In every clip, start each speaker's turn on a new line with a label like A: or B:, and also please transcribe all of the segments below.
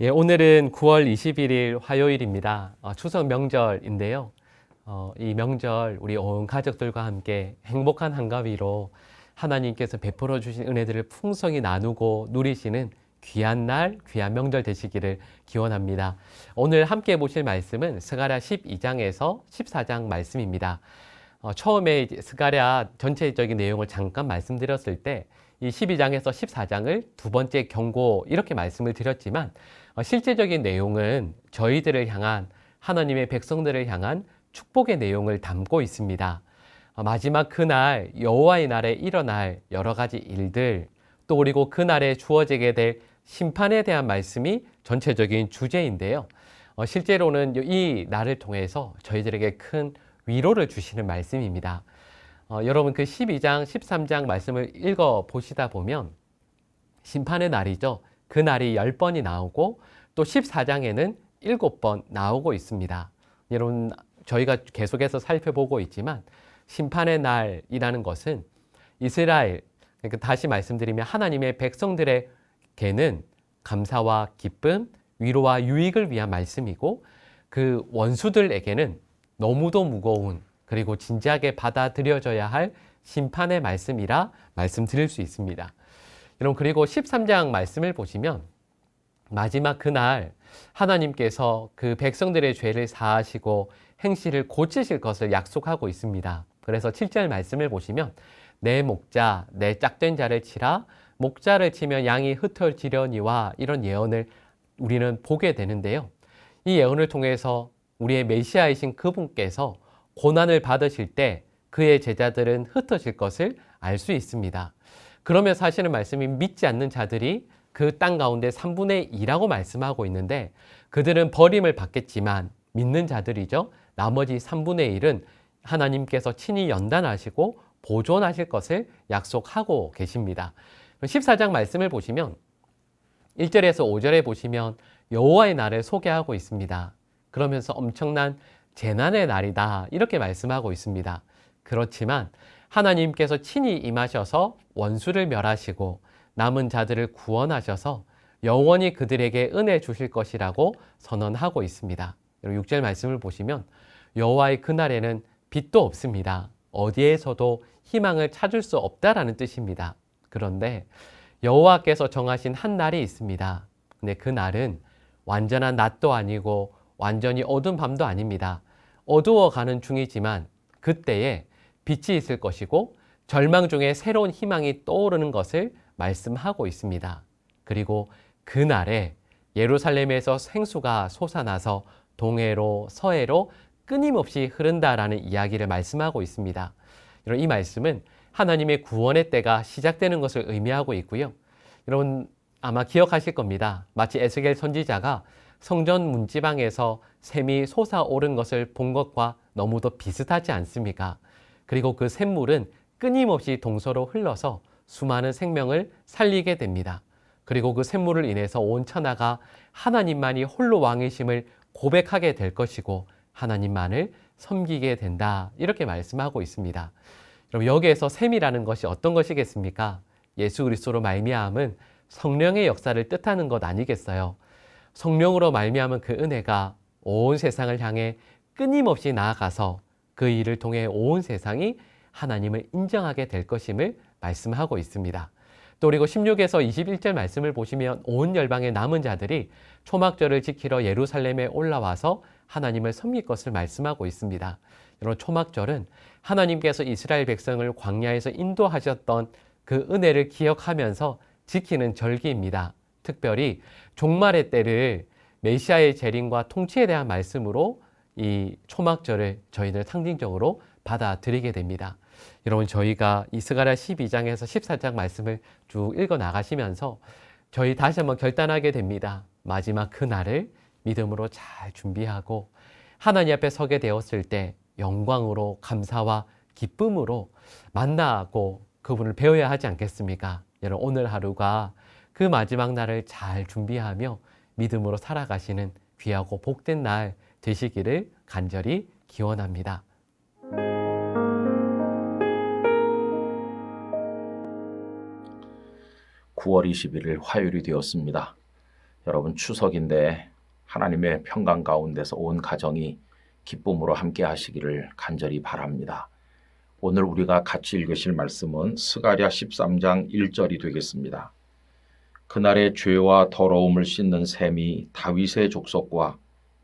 A: 예, 오늘은 9월 21일 화요일입니다. 추석 명절인데요. 이 명절 우리 온 가족들과 함께 행복한 한가위로 하나님께서 베풀어 주신 은혜들을 풍성히 나누고 누리시는 귀한 날, 귀한 명절 되시기를 기원합니다. 오늘 함께 보실 말씀은 스가랴 12장에서 14장 말씀입니다. 처음에 스가랴 전체적인 내용을 잠깐 말씀드렸을 때 이 12장에서 14장을 두 번째 경고 이렇게 말씀을 드렸지만 실제적인 내용은 저희들을 향한 하나님의 백성들을 향한 축복의 내용을 담고 있습니다. 마지막 그날 여호와의 날에 일어날 여러 가지 일들 또 그리고 그날에 주어지게 될 심판에 대한 말씀이 전체적인 주제인데요. 실제로는 이 날을 통해서 저희들에게 큰 위로를 주시는 말씀입니다. 여러분 그 12장, 13장 말씀을 읽어 보시다 보면 심판의 날이죠. 그 날이 10번이 나오고 또 14장에는 7번 나오고 있습니다. 여러분 저희가 계속해서 살펴보고 있지만 심판의 날이라는 것은 이스라엘, 그러니까 다시 말씀드리면 하나님의 백성들에게는 감사와 기쁨, 위로와 유익을 위한 말씀이고 그 원수들에게는 너무도 무거운 그리고 진지하게 받아들여져야 할 심판의 말씀이라 말씀드릴 수 있습니다. 여러분 그리고 13장 말씀을 보시면 마지막 그날 하나님께서 그 백성들의 죄를 사하시고 행실을 고치실 것을 약속하고 있습니다. 그래서 7절 말씀을 보시면 내 목자, 내 짝된 자를 치라 목자를 치면 양이 흩어지려니와 이런 예언을 우리는 보게 되는데요. 이 예언을 통해서 우리의 메시아이신 그분께서 고난을 받으실 때 그의 제자들은 흩어질 것을 알 수 있습니다. 그러면서 하시는 말씀이 믿지 않는 자들이 그 땅 가운데 3분의 2라고 말씀하고 있는데 그들은 버림을 받겠지만 믿는 자들이죠. 나머지 3분의 1은 하나님께서 친히 연단하시고 보존하실 것을 약속하고 계십니다. 14장 말씀을 보시면 1절에서 5절에 보시면 여호와의 날을 소개하고 있습니다. 그러면서 엄청난 재난의 날이다 이렇게 말씀하고 있습니다. 그렇지만 하나님께서 친히 임하셔서 원수를 멸하시고 남은 자들을 구원하셔서 영원히 그들에게 은혜 주실 것이라고 선언하고 있습니다. 6절 말씀을 보시면 여호와의 그날에는 빛도 없습니다. 어디에서도 희망을 찾을 수 없다라는 뜻입니다. 그런데 여호와께서 정하신 한 날이 있습니다. 근데 그 날은 완전한 낮도 아니고 완전히 어두운 밤도 아닙니다. 어두워가는 중이지만 그때에 빛이 있을 것이고 절망 중에 새로운 희망이 떠오르는 것을 말씀하고 있습니다. 그리고 그날에 예루살렘에서 생수가 솟아나서 동해로 서해로 끊임없이 흐른다라는 이야기를 말씀하고 있습니다. 이 말씀은 하나님의 구원의 때가 시작되는 것을 의미하고 있고요. 여러분 아마 기억하실 겁니다. 마치 에스겔 선지자가 성전 문지방에서 샘이 솟아오른 것을 본 것과 너무도 비슷하지 않습니까? 그리고 그 샘물은 끊임없이 동서로 흘러서 수많은 생명을 살리게 됩니다. 그리고 그 샘물을 인해서 온 천하가 하나님만이 홀로 왕이심을 고백하게 될 것이고 하나님만을 섬기게 된다. 이렇게 말씀하고 있습니다. 여러분 여기에서 샘이라는 것이 어떤 것이겠습니까? 예수 그리스도로 말미암은 성령의 역사를 뜻하는 것 아니겠어요? 성령으로 말미암은 그 은혜가 온 세상을 향해 끊임없이 나아가서 그 일을 통해 온 세상이 하나님을 인정하게 될 것임을 말씀하고 있습니다. 또 그리고 16에서 21절 말씀을 보시면 온 열방의 남은 자들이 초막절을 지키러 예루살렘에 올라와서 하나님을 섬길 것을 말씀하고 있습니다. 여러분 초막절은 하나님께서 이스라엘 백성을 광야에서 인도하셨던 그 은혜를 기억하면서 지키는 절기입니다. 특별히 종말의 때를 메시아의 재림과 통치에 대한 말씀으로 이 초막절을 저희들 상징적으로 받아들이게 됩니다. 여러분 저희가 이 스가랴 12장에서 14장 말씀을 쭉 읽어 나가시면서 저희 다시 한번 결단하게 됩니다. 마지막 그날을 믿음으로 잘 준비하고 하나님 앞에 서게 되었을 때 영광으로 감사와 기쁨으로 만나고 그분을 배워야 하지 않겠습니까? 여러분 오늘 하루가 그 마지막 날을 잘 준비하며 믿음으로 살아가시는 귀하고 복된 날 되시기를 간절히 기원합니다.
B: 9월 21일 화요일이 되었습니다. 여러분 추석인데 하나님의 평강 가운데서 온 가정이 기쁨으로 함께 하시기를 간절히 바랍니다. 오늘 우리가 같이 읽으실 말씀은 스가랴 13장 1절이 되겠습니다. 그날의 죄와 더러움을 씻는 셈이 다윗의 족속과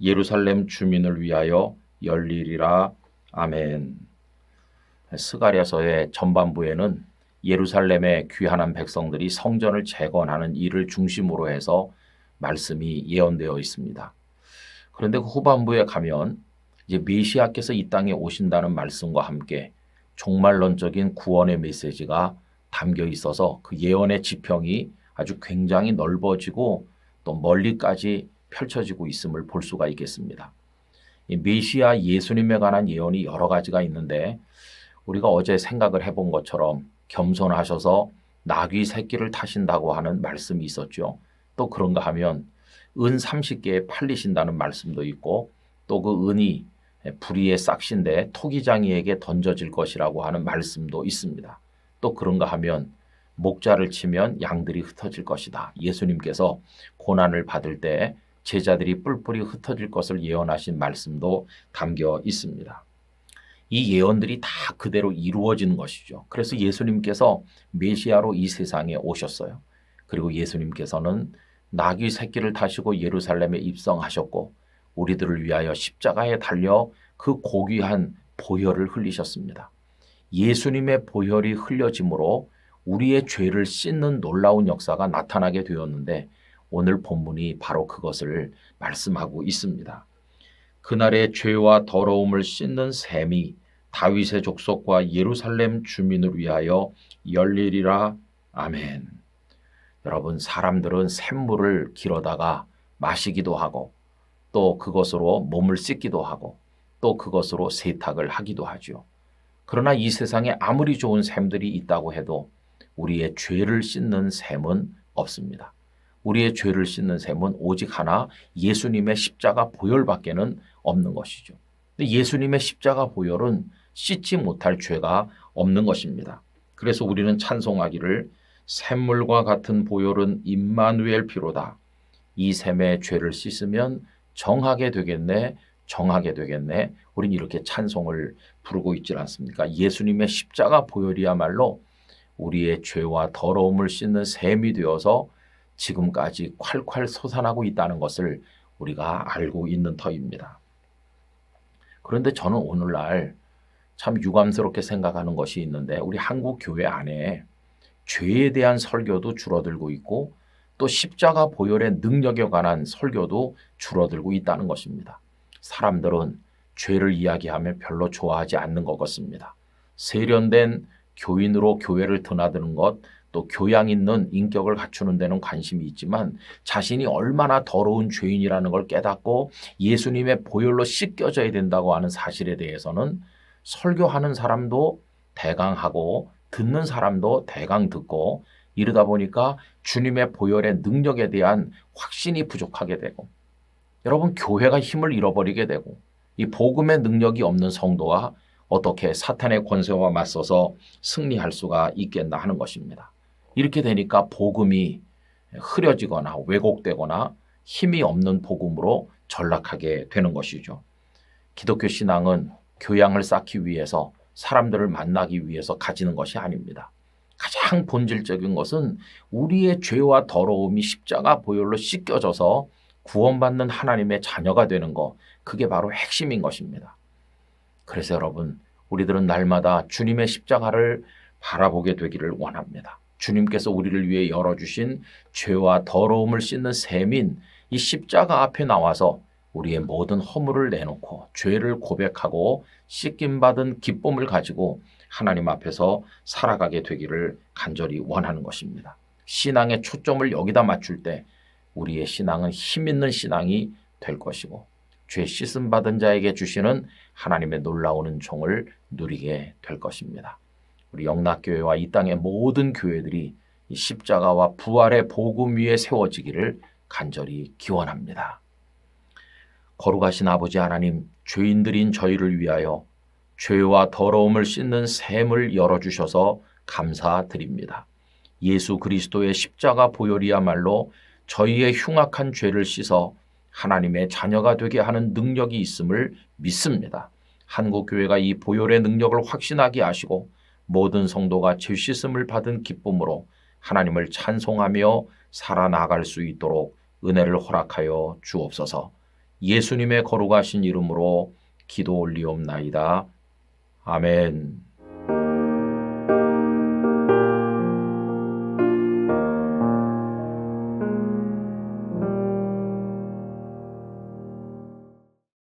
B: 예루살렘 주민을 위하여 열리리라. 아멘. 스가랴서의 전반부에는 예루살렘의 귀환한 백성들이 성전을 재건하는 일을 중심으로 해서 말씀이 예언되어 있습니다. 그런데 그 후반부에 가면 이제 메시아께서 이 땅에 오신다는 말씀과 함께 종말론적인 구원의 메시지가 담겨 있어서 그 예언의 지평이 아주 굉장히 넓어지고 또 멀리까지 펼쳐지고 있음을 볼 수가 있겠습니다. 이 메시아 예수님에 관한 예언이 여러 가지가 있는데 우리가 어제 생각을 해본 것처럼 겸손하셔서 나귀 새끼를 타신다고 하는 말씀이 있었죠. 또 그런가 하면 은 30개에 팔리신다는 말씀도 있고 또 그 은이 불의의 싹신데 토기장이에게 던져질 것이라고 하는 말씀도 있습니다. 또 그런가 하면 목자를 치면 양들이 흩어질 것이다. 예수님께서 고난을 받을 때 제자들이 뿔뿔이 흩어질 것을 예언하신 말씀도 담겨 있습니다. 이 예언들이 다 그대로 이루어지는 것이죠. 그래서 예수님께서 메시아로 이 세상에 오셨어요. 그리고 예수님께서는 나귀 새끼를 타시고 예루살렘에 입성하셨고 우리들을 위하여 십자가에 달려 그 고귀한 보혈을 흘리셨습니다. 예수님의 보혈이 흘려짐으로 우리의 죄를 씻는 놀라운 역사가 나타나게 되었는데 오늘 본문이 바로 그것을 말씀하고 있습니다. 그날의 죄와 더러움을 씻는 셈이 다윗의 족속과 예루살렘 주민을 위하여 열리리라. 아멘. 여러분, 사람들은 샘물을 길어다가 마시기도 하고 또 그것으로 몸을 씻기도 하고 또 그것으로 세탁을 하기도 하죠. 그러나 이 세상에 아무리 좋은 샘들이 있다고 해도 우리의 죄를 씻는 샘은 없습니다. 우리의 죄를 씻는 셈은 오직 하나 예수님의 십자가 보혈밖에는 없는 것이죠. 근데 예수님의 십자가 보혈은 씻지 못할 죄가 없는 것입니다. 그래서 우리는 찬송하기를 샘물과 같은 보혈은 임마누엘 피로다. 이 셈의 죄를 씻으면 정하게 되겠네, 정하게 되겠네. 우린 이렇게 찬송을 부르고 있지 않습니까? 예수님의 십자가 보혈이야말로 우리의 죄와 더러움을 씻는 셈이 되어서 지금까지 콸콸 솟아나고 있다는 것을 우리가 알고 있는 터입니다. 그런데 저는 오늘날 참 유감스럽게 생각하는 것이 있는데 우리 한국 교회 안에 죄에 대한 설교도 줄어들고 있고 또 십자가 보혈의 능력에 관한 설교도 줄어들고 있다는 것입니다. 사람들은 죄를 이야기하면 별로 좋아하지 않는 것 같습니다. 세련된 교인으로 교회를 드나드는 것, 또 교양 있는 인격을 갖추는 데는 관심이 있지만 자신이 얼마나 더러운 죄인이라는 걸 깨닫고 예수님의 보혈로 씻겨져야 된다고 하는 사실에 대해서는 설교하는 사람도 대강 하고 듣는 사람도 대강 듣고 이러다 보니까 주님의 보혈의 능력에 대한 확신이 부족하게 되고 여러분 교회가 힘을 잃어버리게 되고 이 복음의 능력이 없는 성도가 어떻게 사탄의 권세와 맞서서 승리할 수가 있겠나 하는 것입니다. 이렇게 되니까 복음이 흐려지거나 왜곡되거나 힘이 없는 복음으로 전락하게 되는 것이죠. 기독교 신앙은 교양을 쌓기 위해서 사람들을 만나기 위해서 가지는 것이 아닙니다. 가장 본질적인 것은 우리의 죄와 더러움이 십자가 보혈로 씻겨져서 구원받는 하나님의 자녀가 되는 것, 그게 바로 핵심인 것입니다. 그래서 여러분, 우리들은 날마다 주님의 십자가를 바라보게 되기를 원합니다. 주님께서 우리를 위해 열어주신 죄와 더러움을 씻는 셈인 이 십자가 앞에 나와서 우리의 모든 허물을 내놓고 죄를 고백하고 씻김받은 기쁨을 가지고 하나님 앞에서 살아가게 되기를 간절히 원하는 것입니다. 신앙의 초점을 여기다 맞출 때 우리의 신앙은 힘 있는 신앙이 될 것이고 죄 씻음 받은 자에게 주시는 하나님의 놀라운 은총을 누리게 될 것입니다. 우리 영락교회와 이 땅의 모든 교회들이 이 십자가와 부활의 복음 위에 세워지기를 간절히 기원합니다. 거룩하신 아버지 하나님, 죄인들인 저희를 위하여 죄와 더러움을 씻는 샘을 열어주셔서 감사드립니다. 예수 그리스도의 십자가 보혈이야말로 저희의 흉악한 죄를 씻어 하나님의 자녀가 되게 하는 능력이 있음을 믿습니다. 한국교회가 이 보혈의 능력을 확신하게 하시고 모든 성도가 죄 씻음을 받은 기쁨으로 하나님을 찬송하며 살아나갈 수 있도록 은혜를 허락하여 주옵소서. 예수님의 거룩하신 이름으로 기도 올리옵나이다. 아멘.